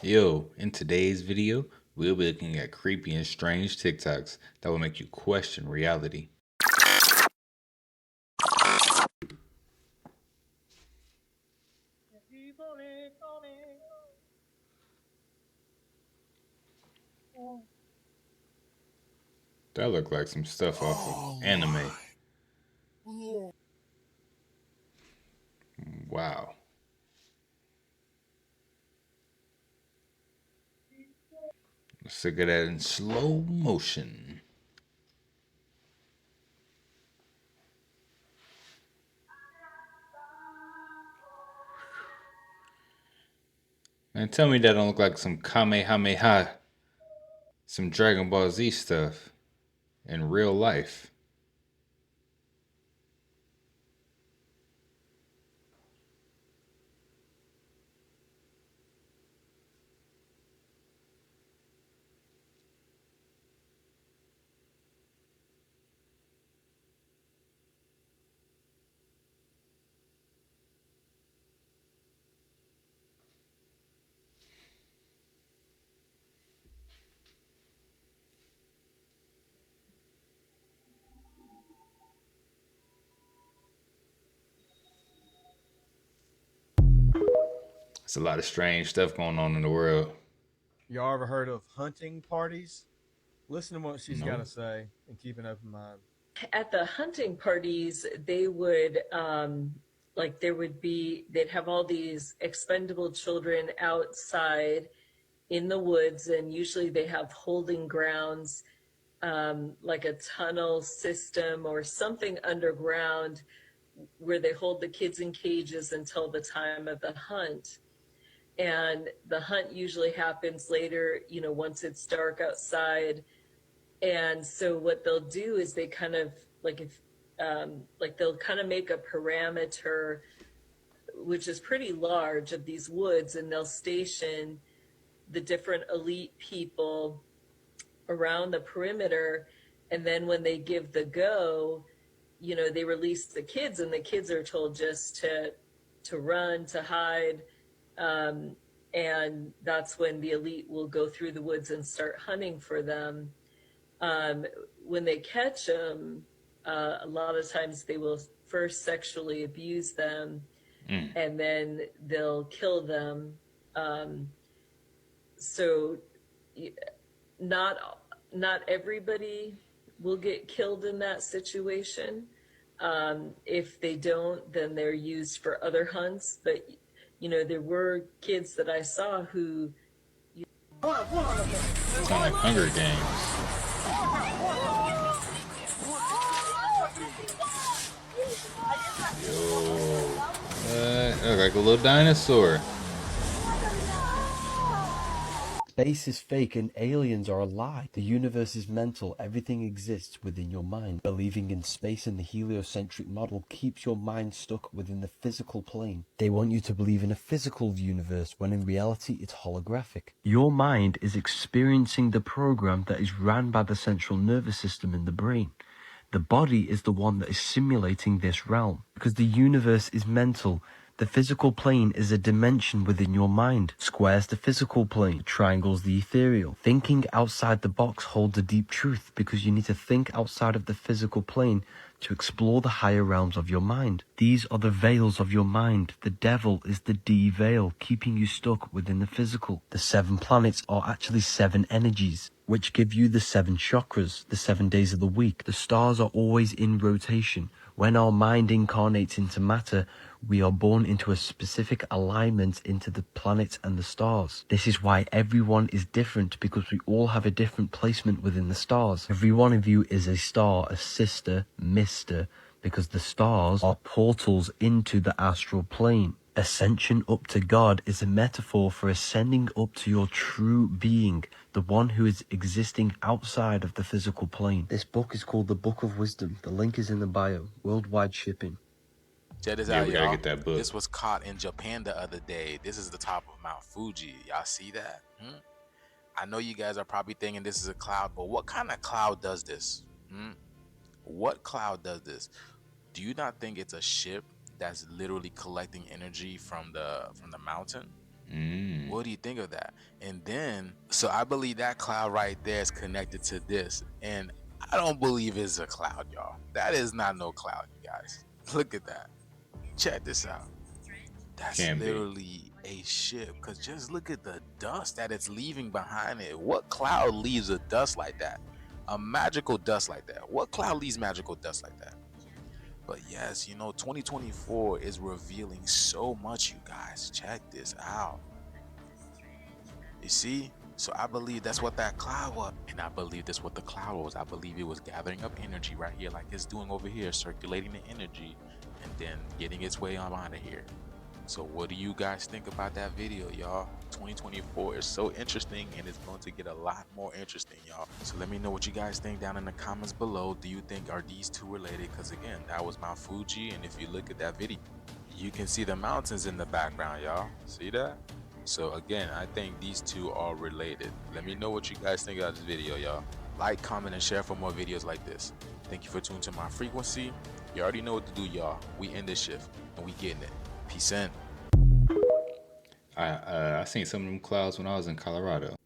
Yo, in today's video, we'll be looking at creepy and strange TikToks that will make you question reality. That look like some stuff off of anime. Wow. Let's look at that in slow motion. Man, tell me that don't look like some Kamehameha, some Dragon Ball Z stuff in real life. There's a lot of strange stuff going on in the world. Y'all ever heard of hunting parties? Listen to what she's got to No. say and keep an open mind. At the hunting parties, they would they'd have all these expendable children outside in the woods, and usually they have holding grounds, like a tunnel system or something underground where they hold the kids in cages until the time of the hunt. And the hunt usually happens later, once it's dark outside. And so what they'll do is they kind of they'll kind of make a parameter, which is pretty large, of these woods, and they'll station the different elite people around the perimeter. And then when they give the go, they release the kids, and the kids are told just to run, to hide. And that's when the elite will go through the woods and start hunting for them. When they catch them, a lot of times they will first sexually abuse them, and then they'll kill them. So not everybody will get killed in that situation. If they don't, then they're used for other hunts. But there were kids that I saw who Sound like Hunger Games. Look like a little dinosaur. Space is fake and aliens are a lie. The universe is mental. Everything exists within your mind. Believing in space and the heliocentric model keeps your mind stuck within the physical plane. They want you to believe in a physical universe when in reality it's holographic. Your mind is experiencing the program that is ran by the central nervous system in the brain. The body is the one that is simulating this realm. Because the universe is mental, the physical plane is a dimension within your mind. Square's the physical plane, triangle's the ethereal. Thinking outside the box holds a deep truth because you need to think outside of the physical plane to explore the higher realms of your mind. These are the veils of your mind. The devil is the D-veil, keeping you stuck within the physical. The 7 planets are actually 7 energies, which give you the 7 chakras, the 7 days of the week. The stars are always in rotation. When our mind incarnates into matter, we are born into a specific alignment into the planets and the stars. This is why everyone is different, because we all have a different placement within the stars. Every one of you is a star, a sister, mister, because the stars are portals into the astral plane. Ascension up to God is a metaphor for ascending up to your true being, the one who is existing outside of the physical plane. This book is called The Book of Wisdom. The link is in the bio. Worldwide shipping. Check this Yeah, out, we gotta y'all. get that book. This was caught in Japan the other day. This is the top of Mount Fuji. Y'all see that? I know you guys are probably thinking this is a cloud, but what kind of cloud does this? What cloud does this? Do you not think it's a ship that's literally collecting energy from the mountain? What do you think of that? And then, so I believe that cloud right there is connected to this. And I don't believe it's a cloud, y'all. That is not no cloud, you guys. Look at that. Check this out. That's Can be. literally a ship. Because just look at the dust that it's leaving behind it. What cloud leaves a dust like that? A magical dust like that. What cloud leaves magical dust like that? But yes, 2024 is revealing so much, you guys. Check this out. You see? So I believe that's what that cloud was. And I believe that's what the cloud was. I believe it was gathering up energy right here like it's doing over here, circulating the energy and then getting its way on out of here. So what do you guys think about that video, y'all? 2024 is so interesting and it's going to get a lot more interesting, y'all. So let me know what you guys think down in the comments below. Do you think are these two related? Because again, that was Mount Fuji, and if you look at that video, you can see the mountains in the background, y'all. See that? So again, I think these two are related. Let me know what you guys think about this video, y'all. Like, comment, and share for more videos like this. Thank you for tuning to my frequency. You already know what to do, y'all. We end this shift and we getting it. Peace in. I seen some of them clouds when I was in Colorado.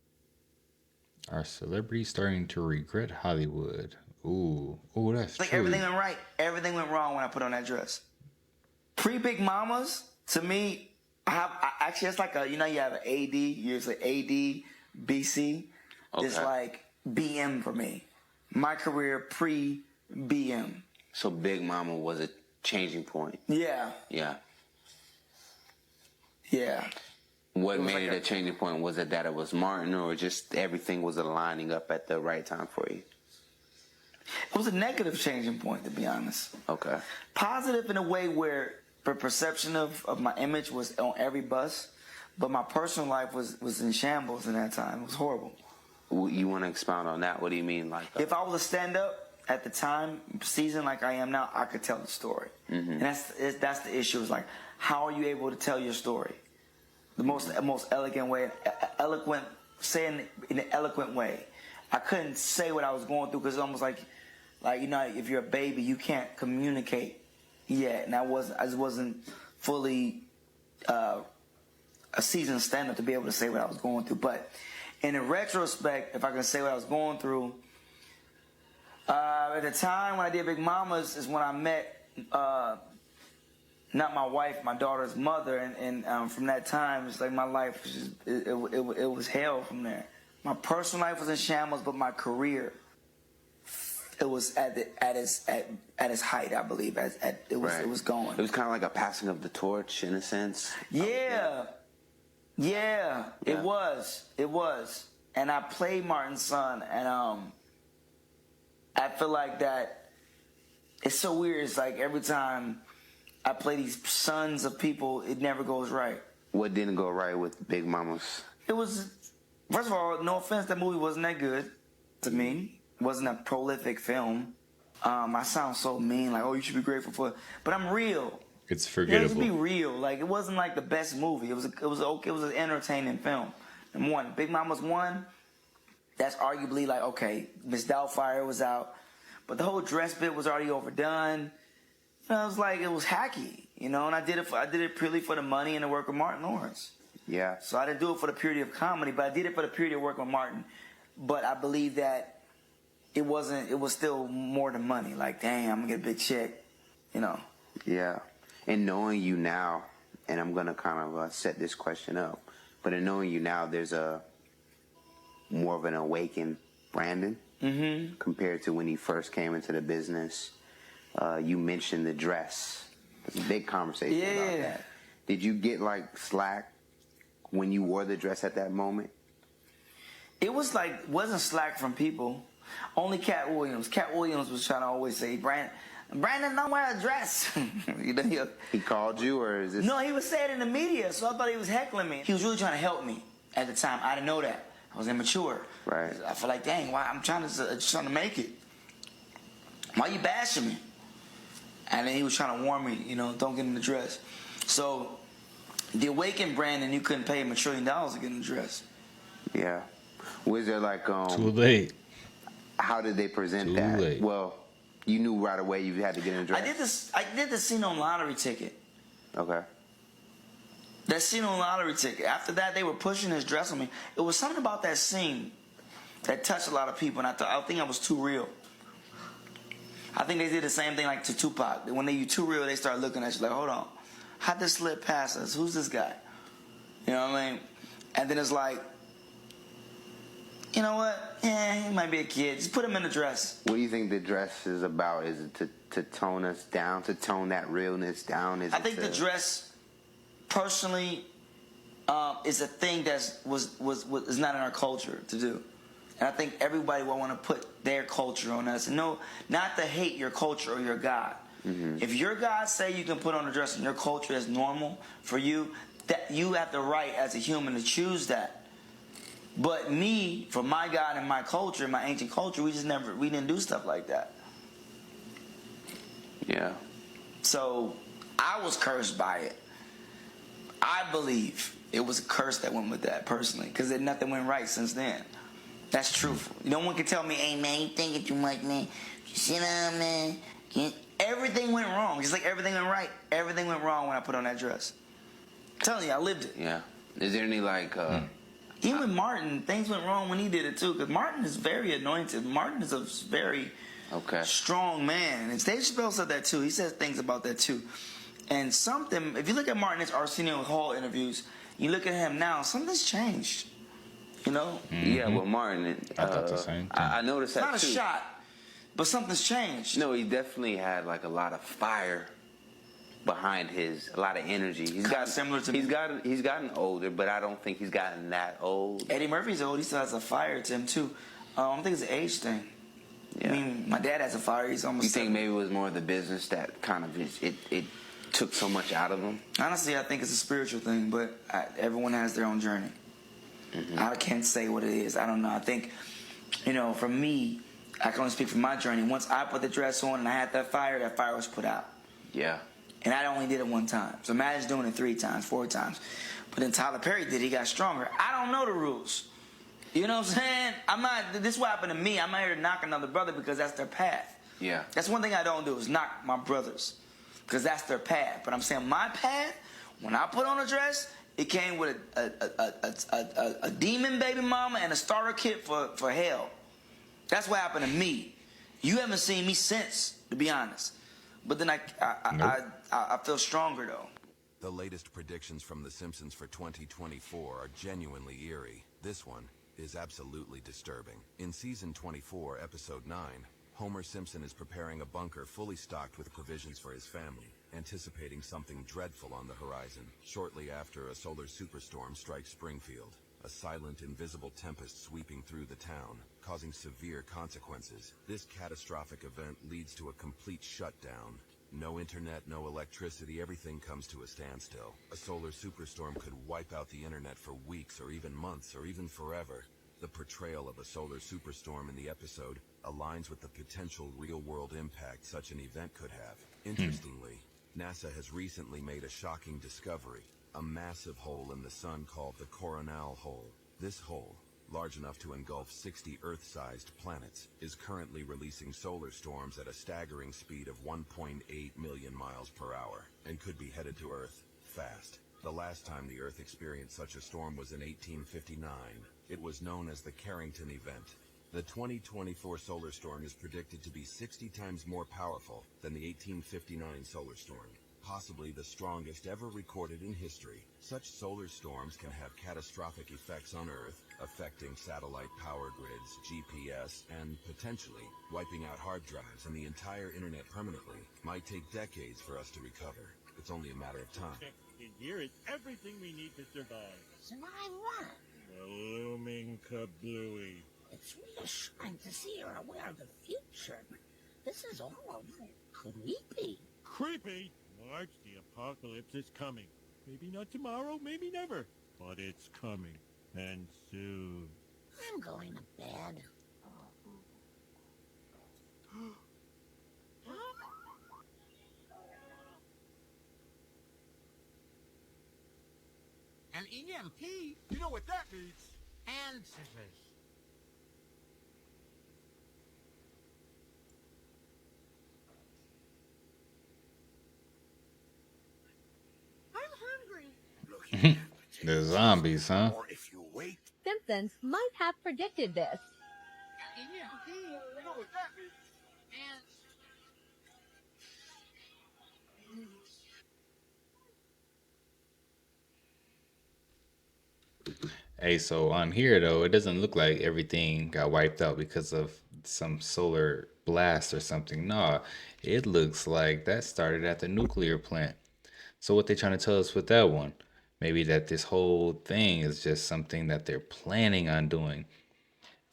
Are celebrities starting to regret Hollywood? Ooh, that's Like true. everything went right, everything went wrong when I put on that dress. Pre-Big Mamas, to me, actually it's like you have an AD, usually AD, BC. Okay. It's like BM for me. My career pre-BM. So Big Mama was a changing point. Yeah, Yeah. yeah. What was made like it a changing point? Was it that it was Martin, or just everything was aligning up at the right time for you? It was a negative changing point, to be honest. Okay. Positive in a way where the perception of my image was on every bus, but my personal life was in shambles in that time. It was horrible. You want to expound on that? What do you mean? Like, If I was a stand-up at the time, season like I am now, I could tell the story. And that's the issue. Is like, how are you able to tell your story? The most elegant way, saying in an eloquent way. I couldn't say what I was going through because it's almost like if you're a baby, you can't communicate yet. And I just wasn't fully a seasoned stand-up to be able to say what I was going through. But in retrospect, if I can say what I was going through, at the time when I did Big Mamas is when I met not my wife, my daughter's mother, and from that time, it's like my life was just, it was hell from there. My personal life was in shambles, but my career, it was at its height, I believe. It was going. it was kind of like a passing of the torch in a sense. Yeah, it was, and I played Martin's son, and I feel like that. It's so weird. It's like every time I play these sons of people, it never goes right. What didn't go right with Big Mamas? It was, first of all, no offense, that movie wasn't that good to me. It wasn't a prolific film. I sound so mean, like, oh, you should be grateful for it. But I'm real. It's You forgettable. know, just be real. Like, it wasn't like the best movie. It was okay. It was an entertaining film. Number one, Big Mama's one. That's arguably like, okay, Miss Doubtfire was out, but the whole dress bit was already overdone. You know, it was like, it was hacky. You know, and I did it purely for the money and the work of Martin Lawrence. Yeah. So I didn't do it for the purity of comedy, but I did it for the purity of work with Martin. But I believe that it was still more than money. Like, dang, I'm gonna get a big check, you know. Yeah. And knowing you now, and I'm going to kind of set this question up, but in knowing you now, there's a more of an awakened Brandon compared to when he first came into the business. You mentioned the dress. There's a big conversation about that. Did you get like slack when you wore the dress at that moment? It was like, wasn't slack from people. Only Cat Williams. Cat Williams was trying to always say, Brandon, don't wear a dress. You know, He called you, or is this? no, he was saying it in the media, so I thought he was heckling me. He was really trying to help me at the time. I didn't know that. I was immature. Right. I feel like, dang, why I'm trying to make it. Why you bashing me? And then he was trying to warn me, you know, don't get in the dress. So the awakened Brandon, you couldn't pay him $1 trillion to get in the dress. Yeah. Was there like Too late. how did they present Too that? late. Well, you knew right away you had to get in a dress. I did the scene on Lottery Ticket. Okay. That scene on Lottery Ticket. After that, they were pushing his dress on me. It was something about that scene that touched a lot of people, and I think I was too real. I think they did the same thing like to Tupac. When they you too real, they start looking at you like, hold on, how'd this slip past us? Who's this guy? You know what I mean? And then it's like, you know what? Yeah, he might be a kid. Just put him in a dress. What do you think the dress is about? Is it to tone us down, to tone that realness down? I think the dress, personally, is a thing that is not in our culture to do. And I think everybody will want to put their culture on us. No, not to hate your culture or your God. Mm-hmm. If your God say you can put on a dress and your culture is normal for you, that you have the right as a human to choose that. But me, for my God and my culture, my ancient culture, we didn't do stuff like that. Yeah. So I was cursed by it. I believe it was a curse that went with that personally, because nothing went right since then. That's truthful. No one can tell me, hey man, you thinking too much, man. Sit down, man. Everything went wrong. Just like everything went right. Everything went wrong when I put on that dress. I'm telling you, I lived it. Yeah. Is there any like even with Martin, things went wrong when he did it too, because Martin is very anointed. Martin is a very strong man. And Dave Chappelle said that too. He says things about that too. And something, if you look at Martin's Arsenio Hall interviews, you look at him now, something's changed. You know? Mm-hmm. Yeah, well, Martin, I thought the same thing. I noticed that too. It's not a shot, but something's changed. No, he definitely had like a lot of fire behind a lot of energy. He's gotten similar to me. He's gotten older, but I don't think he's gotten that old. Eddie Murphy's old. He still has a fire to him too. I don't think it's an age thing. Yeah. I mean, my dad has a fire. He's almost. You think maybe it was more the business that kind of it took so much out of him? Honestly, I think it's a spiritual thing, but everyone has their own journey. Mm-hmm. I can't say what it is. I don't know. I think, for me, I can only speak for my journey. Once I put the dress on and I had that fire was put out. Yeah. And I only did it one time. So imagine doing it 3 times, 4 times. But then Tyler Perry did it. He got stronger. I don't know the rules. You know what I'm saying? This is what happened to me. I'm not here to knock another brother because that's their path. Yeah. That's one thing I don't do is knock my brothers because that's their path. But I'm saying my path, when I put on a dress, it came with a demon baby mama and a starter kit for hell. That's what happened to me. You haven't seen me since, to be honest. But then I feel stronger, though. The latest predictions from The Simpsons for 2024 are genuinely eerie. This one is absolutely disturbing. In season 24, episode 9, Homer Simpson is preparing a bunker fully stocked with provisions for his family, anticipating something dreadful on the horizon. Shortly after, a solar superstorm strikes Springfield, a silent, invisible tempest sweeping through the town, causing severe consequences. This catastrophic event leads to a complete shutdown. No internet, no electricity, everything comes to a standstill. A solar superstorm could wipe out the internet for weeks or even months or even forever. The portrayal of a solar superstorm in the episode aligns with the potential real-world impact such an event could have. Interestingly, NASA has recently made a shocking discovery, a massive hole in the sun called the Coronal Hole. This hole, large enough to engulf 60 Earth-sized planets, is currently releasing solar storms at a staggering speed of 1.8 million miles per hour, and could be headed to Earth fast. The last time the Earth experienced such a storm was in 1859. It was known as the Carrington Event. The 2024 solar storm is predicted to be 60 times more powerful than the 1859 solar storm, possibly the strongest ever recorded in history. Such solar storms can have catastrophic effects on Earth, affecting satellite power grids, GPS, and potentially wiping out hard drives and the entire internet permanently. Might take decades for us to recover. It's only a matter of time. In here is everything we need to survive. Survive what? The looming kablooey. It's reassuring to see you're aware of the future, but this is all a little creepy. Creepy? Marge, the apocalypse is coming. Maybe not tomorrow, maybe never. But it's coming. And soon. I'm going to bed. An EMP? You know what that means? And scissors. I'm hungry. Look The zombies, huh? Or if you wait. Simpsons might have predicted this. Hey, so on here though, it doesn't look like everything got wiped out because of some solar blast or something. No, it looks like that started at the nuclear plant. So what they trying to tell us with that one? Maybe that this whole thing is just something that they're planning on doing.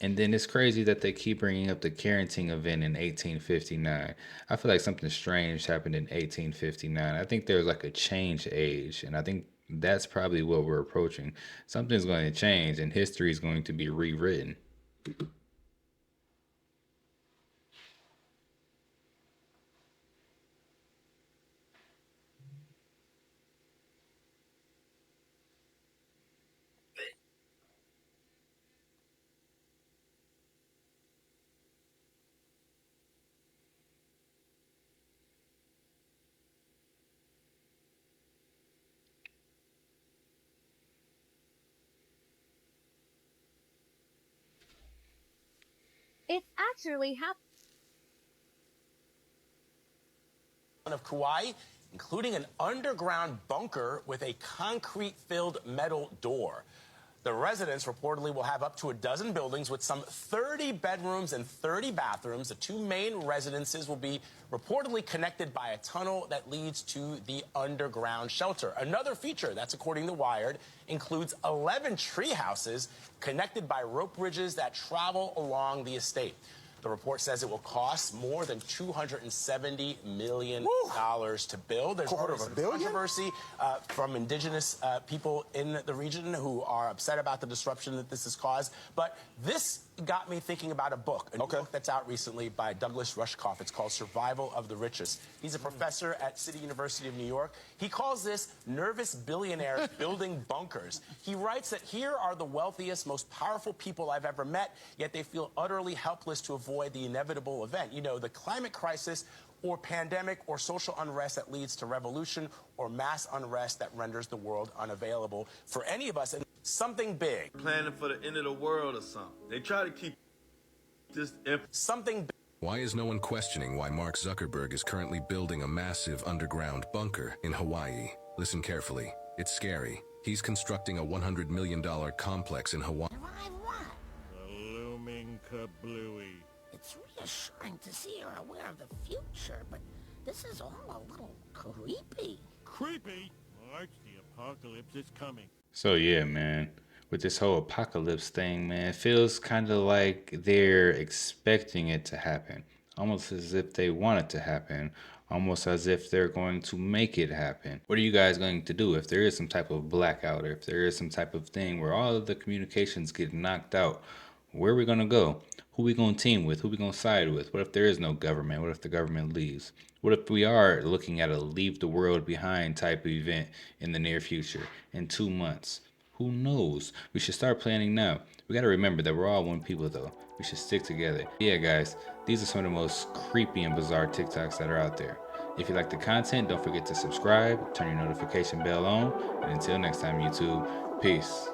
And then it's crazy that they keep bringing up the Carrington event in 1859. I feel like something strange happened in 1859. I think there's like a change age, and I think that's probably what we're approaching. Something's going to change, and history is going to be rewritten. It's actually happening. Of Kauai, including an underground bunker with a concrete-filled metal door. The residents reportedly will have up to a dozen buildings with some 30 bedrooms and 30 bathrooms. The two main residences will be reportedly connected by a tunnel that leads to the underground shelter. Another feature, that's according to Wired, includes 11 tree houses connected by rope bridges that travel along the estate. The report says it will cost more than $270 million to build. There's already some controversy from indigenous people in the region who are upset about the disruption that this has caused. But this got me thinking about a book, a book that's out recently by Douglas Rushkoff. It's called Survival of the Richest. He's a professor at City University of New York. He calls this nervous billionaires building bunkers. He writes that here are the wealthiest, most powerful people I've ever met, yet they feel utterly helpless to avoid the inevitable event. You know, the climate crisis or pandemic or social unrest that leads to revolution or mass unrest that renders the world unavailable for any of us. And something big. Planning for the end of the world or something. They try to keep this something big. Why is no one questioning why Mark Zuckerberg is currently building a massive underground bunker in Hawaii? Listen carefully. It's scary. He's constructing a $100 million complex in Hawaii. The looming kablooey. It's reassuring to see you're aware of the future, but this is all a little creepy. Creepy? March, the apocalypse is coming. So yeah, man, with this whole apocalypse thing, man, it feels kind of like they're expecting it to happen. Almost as if they want it to happen. Almost as if they're going to make it happen. What are you guys going to do if there is some type of blackout, or if there is some type of thing where all of the communications get knocked out? Where are we going to go? Who we going to team with? Who we going to side with? What if there is no government? What if the government leaves? What if we are looking at a leave the world behind type of event in the near future, in 2 months? Who knows? We should start planning now. We got to remember that we're all one people though. We should stick together. Yeah, guys, these are some of the most creepy and bizarre TikToks that are out there. If you like the content, don't forget to subscribe, turn your notification bell on, and until next time, YouTube, peace.